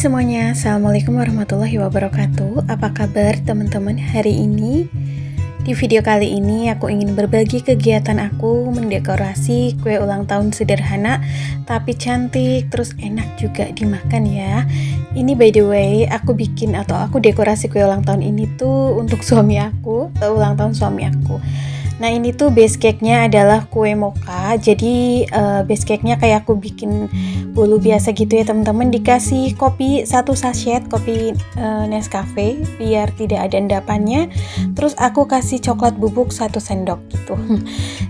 Hai semuanya, Assalamualaikum warahmatullahi wabarakatuh. Apa kabar teman-teman hari ini? Di video kali ini aku ingin berbagi kegiatan aku mendekorasi kue ulang tahun sederhana tapi cantik terus enak juga dimakan ya. Ini by the way aku dekorasi kue ulang tahun ini tuh untuk suami aku, ulang tahun suami aku. Nah ini tuh base cake-nya adalah kue mocha. Jadi base cake-nya kayak aku bikin bolu biasa gitu ya teman-teman. Dikasih kopi 1 sachet kopi Nescafe biar tidak ada endapannya. Terus aku kasih coklat bubuk 1 sendok gitu.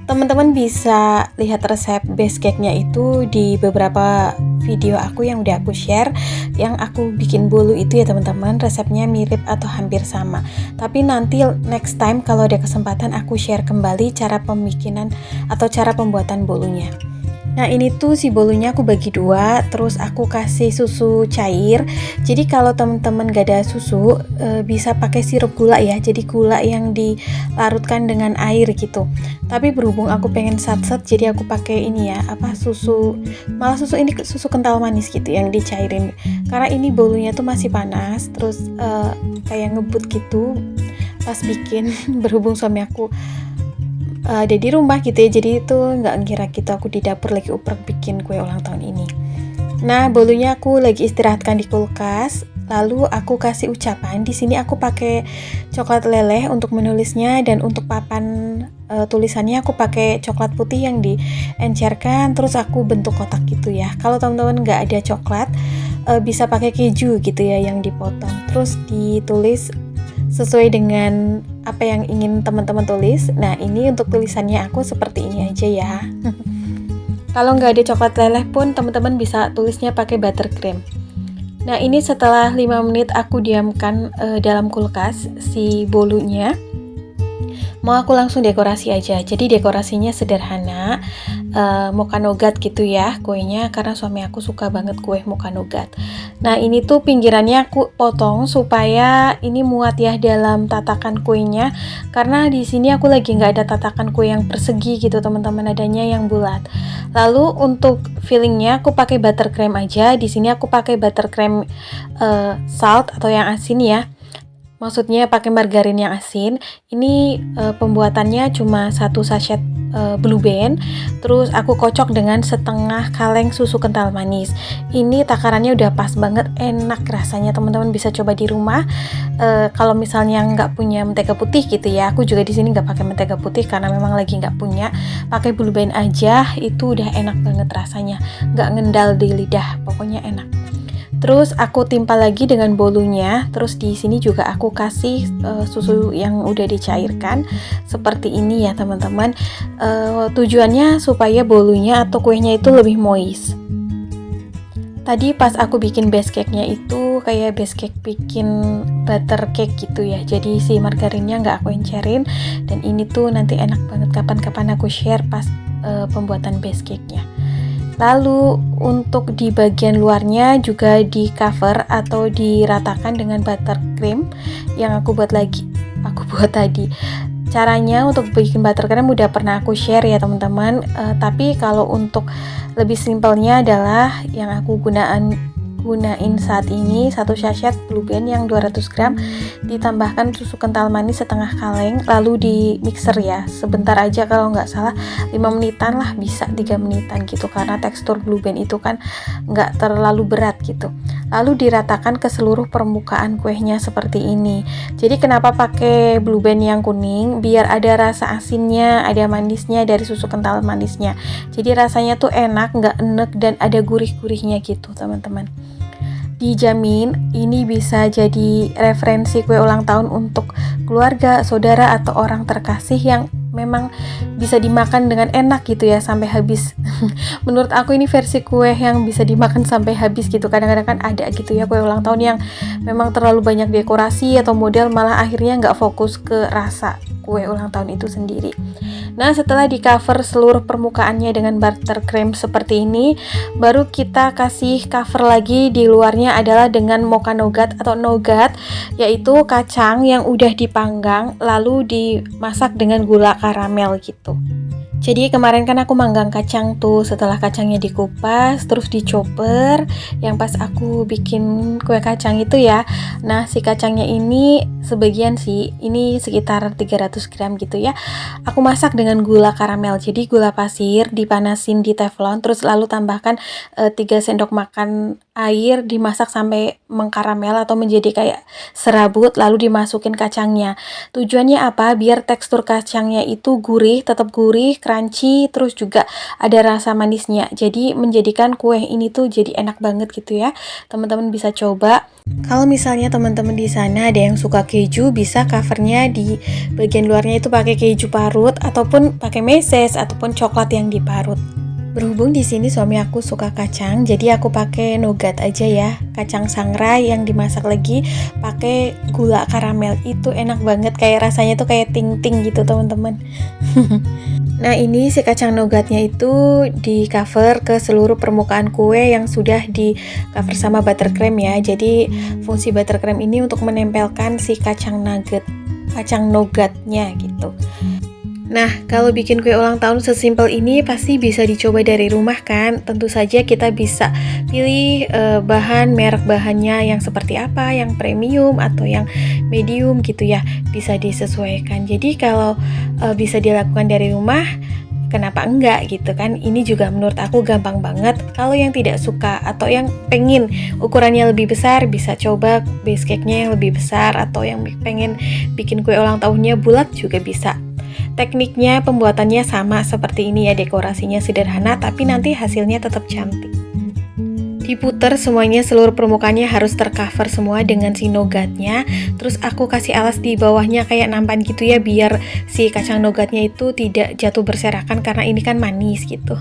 Teman-teman bisa lihat resep base cake-nya itu di beberapa video aku yang udah aku share. Yang aku bikin bolu itu ya teman-teman, resepnya mirip atau hampir sama. Tapi nanti next time kalau ada kesempatan aku share kembali cara pembikinan atau cara pembuatan bolunya. Nah ini tuh si bolunya aku bagi 2, terus aku kasih susu cair. Jadi kalau teman-teman gak ada susu bisa pakai sirup gula ya. Jadi gula yang dilarutkan dengan air gitu. Tapi berhubung aku pengen satset, jadi aku pakai ini ya, susu kental manis gitu yang dicairin. Karena ini bolunya tuh masih panas, terus kayak ngebut gitu pas bikin. Berhubung suami aku ada di rumah gitu ya, jadi itu nggak ngira gitu aku di dapur lagi uprek bikin kue ulang tahun ini. Nah bolunya aku lagi istirahatkan di kulkas, lalu aku kasih ucapan. Di sini aku pakai coklat leleh untuk menulisnya, dan untuk papan tulisannya aku pakai coklat putih yang diencerkan, terus aku bentuk kotak gitu ya. Kalau teman-teman nggak ada coklat bisa pakai keju gitu ya yang dipotong, terus ditulis sesuai dengan apa yang ingin teman-teman tulis. Nah ini untuk tulisannya aku seperti ini aja ya. Kalau nggak ada coklat leleh pun teman-teman bisa tulisnya pakai buttercream. Nah ini setelah 5 menit aku diamkan dalam kulkas si bolunya. Mau aku langsung dekorasi aja. Jadi dekorasinya sederhana, mocha nougat gitu ya kuenya, karena suami aku suka banget kue mocha nougat. Nah ini tuh pinggirannya aku potong supaya ini muat ya dalam tatakan kuenya, karena di sini aku lagi nggak ada tatakan kue yang persegi gitu teman-teman, adanya yang bulat. Lalu untuk fillingnya aku pakai buttercream aja. Di sini aku pakai buttercream salt atau yang asin ya. Maksudnya pakai margarin yang asin. Ini pembuatannya cuma 1 sachet Blue Band. Terus aku kocok dengan setengah kaleng susu kental manis. Ini takarannya udah pas banget, enak rasanya. Teman-teman bisa coba di rumah. Kalau misalnya nggak punya mentega putih gitu ya, aku juga di sini nggak pakai mentega putih karena memang lagi nggak punya. Pakai Blue Band aja, itu udah enak banget rasanya. Nggak ngendal di lidah, pokoknya enak. Terus aku timpa lagi dengan bolunya. Terus di sini juga aku kasih susu yang udah dicairkan seperti ini ya teman-teman. Tujuannya supaya bolunya atau kuenya itu lebih moist. Tadi pas aku bikin base cake-nya itu kayak base cake bikin butter cake gitu ya. Jadi si margarinnya nggak aku encerin, dan ini tuh nanti enak banget kapan-kapan aku share pas pembuatan base cake-nya. Lalu untuk di bagian luarnya juga di cover atau diratakan dengan buttercream yang aku buat tadi. Caranya untuk bikin buttercream udah pernah aku share ya teman-teman. Tapi kalau untuk lebih simpelnya adalah yang aku gunain saat ini 1 sachet Blue Band yang 200 gram ditambahkan susu kental manis setengah kaleng, lalu di mixer ya sebentar aja, kalau nggak salah 5 menitan lah, bisa 3 menitan gitu, karena tekstur Blue Band itu kan nggak terlalu berat gitu. Lalu diratakan ke seluruh permukaan kuenya seperti ini. Jadi kenapa pakai Blue Band yang kuning? Biar ada rasa asinnya, ada manisnya dari susu kental manisnya. Jadi rasanya tuh enak, nggak enek, dan ada gurih-gurihnya gitu teman-teman. Dijamin ini bisa jadi referensi kue ulang tahun untuk keluarga, saudara, atau orang terkasih yang memang bisa dimakan dengan enak gitu ya sampai habis. Menurut aku ini versi kue yang bisa dimakan sampai habis gitu. Kadang-kadang kan ada gitu ya kue ulang tahun yang memang terlalu banyak dekorasi atau model, malah akhirnya nggak fokus ke rasa kue ulang tahun itu sendiri. Nah setelah di cover seluruh permukaannya dengan buttercream seperti ini, baru kita kasih cover lagi di luarnya adalah dengan mocha nougat atau nougat, yaitu kacang yang udah dipanggang lalu dimasak dengan gula karamel gitu. Jadi kemarin kan aku manggang kacang tuh, setelah kacangnya dikupas terus dicoper yang pas aku bikin kue kacang itu ya. Nah, si kacangnya ini sebagian sih, ini sekitar 300 gram gitu ya. Aku masak dengan gula karamel. Jadi gula pasir dipanasin di teflon terus lalu tambahkan 3 sendok makan air, dimasak sampai mengkaramel atau menjadi kayak serabut, lalu dimasukin kacangnya. Tujuannya apa? Biar tekstur kacangnya itu gurih, tetap gurih, crunchy, terus juga ada rasa manisnya. Jadi menjadikan kue ini tuh jadi enak banget gitu ya. Teman-teman bisa coba. Kalau misalnya teman-teman di sana ada yang suka keju, bisa covernya di bagian luarnya itu pakai keju parut ataupun pakai meses ataupun coklat yang diparut. Berhubung di sini suami aku suka kacang, jadi aku pakai nougat aja ya. Kacang sangrai yang dimasak lagi pakai gula karamel, itu enak banget, kayak rasanya tuh kayak ting-ting gitu teman-teman. Nah, ini si kacang nougatnya itu di cover ke seluruh permukaan kue yang sudah di cover sama buttercream ya. Jadi fungsi buttercream ini untuk menempelkan si kacang nougatnya gitu. Nah, kalau bikin kue ulang tahun sesimpel ini pasti bisa dicoba dari rumah kan? Tentu saja kita bisa pilih merek bahannya yang seperti apa, yang premium atau yang medium gitu ya, bisa disesuaikan. Jadi kalau bisa dilakukan dari rumah, kenapa enggak gitu kan? Ini juga menurut aku gampang banget. Kalau yang tidak suka atau yang pengen ukurannya lebih besar, bisa coba base cake-nya yang lebih besar, atau yang pengen bikin kue ulang tahunnya bulat juga bisa. Tekniknya pembuatannya sama seperti ini ya, dekorasinya sederhana tapi nanti hasilnya tetap cantik. Diputer semuanya, seluruh permukaannya harus tercover semua dengan si nougatnya. Terus aku kasih alas di bawahnya kayak nampan gitu ya, biar si kacang nougatnya itu tidak jatuh berserakan karena ini kan manis gitu.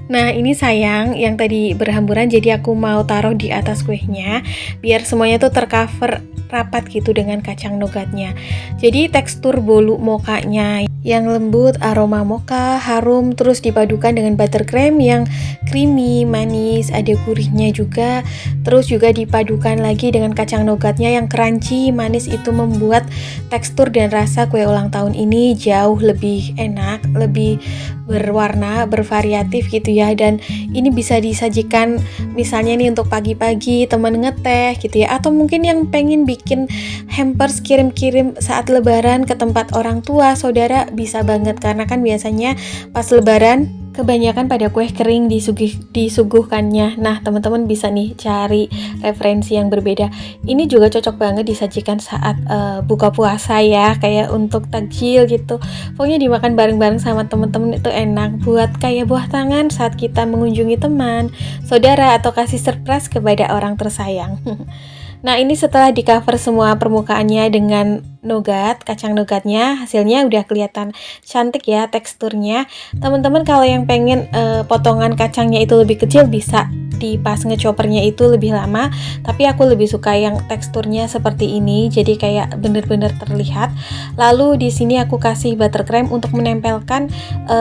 Nah, ini sayang yang tadi berhamburan, jadi aku mau taruh di atas kuenya biar semuanya tuh tercover rapat gitu dengan kacang nougatnya. Jadi tekstur bolu mokanya yang lembut, aroma mocha, harum, terus dipadukan dengan buttercream yang creamy, manis, ada gurihnya juga. Terus juga dipadukan lagi dengan kacang nougatnya yang crunchy, manis, itu membuat tekstur dan rasa kue ulang tahun ini jauh lebih enak, lebih berwarna, bervariatif gitu ya. Dan ini bisa disajikan misalnya nih untuk pagi-pagi teman ngeteh gitu ya, atau mungkin yang pengen bikin hampers kirim-kirim saat lebaran ke tempat orang tua, saudara, bisa banget karena kan biasanya pas lebaran kebanyakan pada kue kering disuguhkannya. Nah, teman-teman bisa nih cari referensi yang berbeda. Ini juga cocok banget disajikan saat buka puasa ya, kayak untuk takjil gitu. Pokoknya dimakan bareng-bareng sama teman-teman itu enak, buat kayak buah tangan saat kita mengunjungi teman, saudara, atau kasih surprise kepada orang tersayang. Nah, ini setelah di cover semua permukaannya dengan nougat, kacang nougatnya, hasilnya udah kelihatan cantik ya teksturnya. Teman-teman kalau yang pengen potongan kacangnya itu lebih kecil, bisa di pas ngechoppernya itu lebih lama, tapi aku lebih suka yang teksturnya seperti ini, jadi kayak bener-bener terlihat. Lalu di sini aku kasih buttercream untuk menempelkan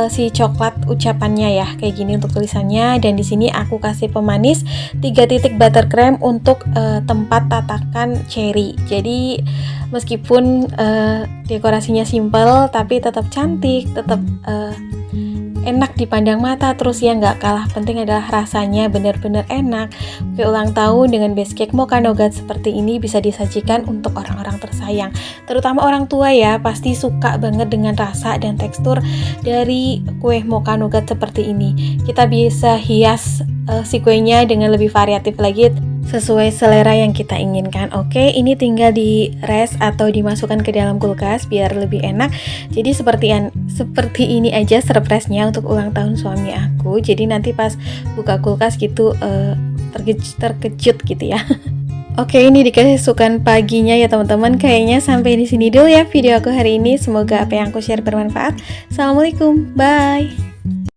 si coklat ucapannya ya, kayak gini untuk tulisannya. Dan di sini aku kasih pemanis 3 titik buttercream untuk tempat tatakan cherry. Jadi meskipun dekorasinya simple tapi tetap cantik, tetap enak dipandang mata. Terus yang gak kalah penting adalah rasanya bener-bener enak. Kue ulang tahun dengan base cake mocha nougat seperti ini bisa disajikan untuk orang-orang tersayang, terutama orang tua ya, pasti suka banget dengan rasa dan tekstur dari kue mocha nougat seperti ini. Kita bisa hias si kuenya dengan lebih variatif lagi sesuai selera yang kita inginkan. Oke, ini tinggal di rest atau dimasukkan ke dalam kulkas biar lebih enak. Jadi seperti ini aja surprise-nya untuk ulang tahun suami aku. Jadi nanti pas buka kulkas gitu terkejut gitu ya. Oke, ini dikasihkan paginya ya teman-teman. Kayaknya sampai di sini dulu ya video aku hari ini. Semoga apa yang aku share bermanfaat. Assalamualaikum, bye.